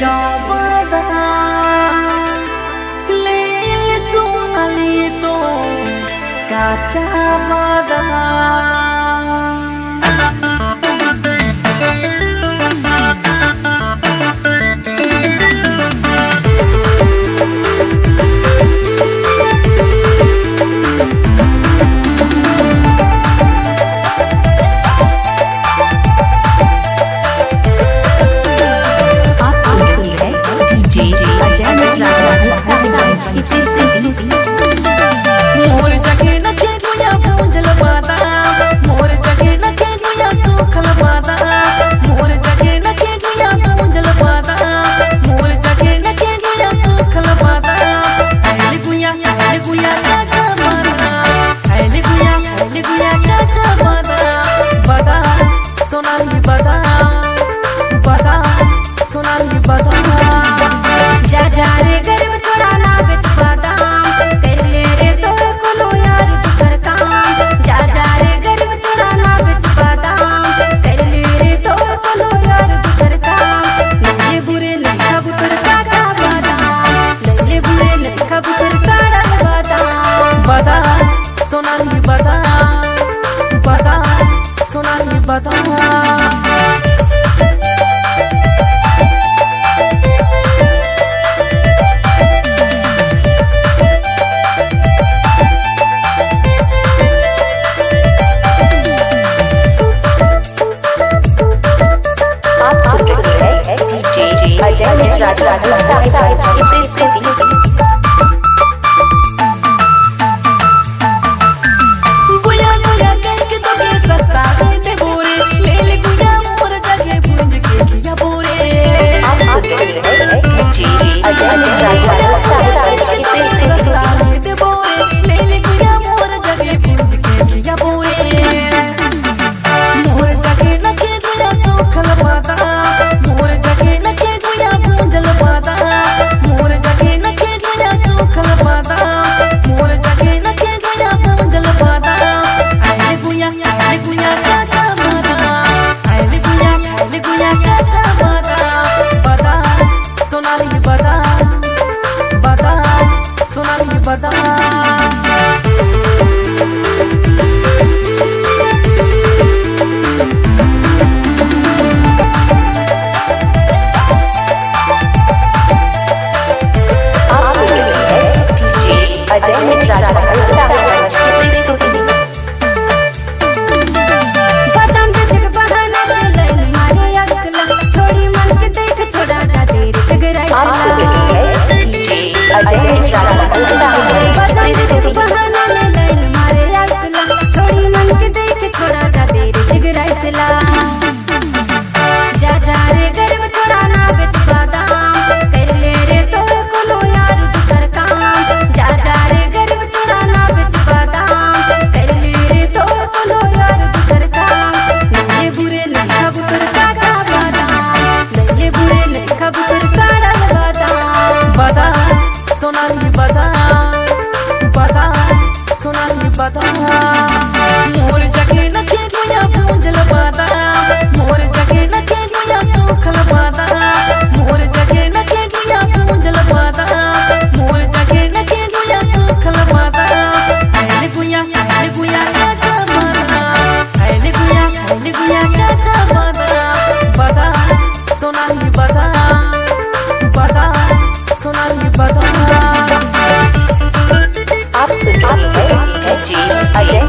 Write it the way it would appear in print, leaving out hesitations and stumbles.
गाँव ले सोनाली तो काचा सोनाली बता मोर जगे न के गुया पूंजल बादा मोर जगे न के गुया सुखल बादा मोर जगे न के गुया पूंजल बादा मोर जगे न के गुया सुखल बादा ऐने गुया का जमाना ऐने गुया का जमाना बता सोनाली बता सोनाली बता आप सुन रहे हैं अजय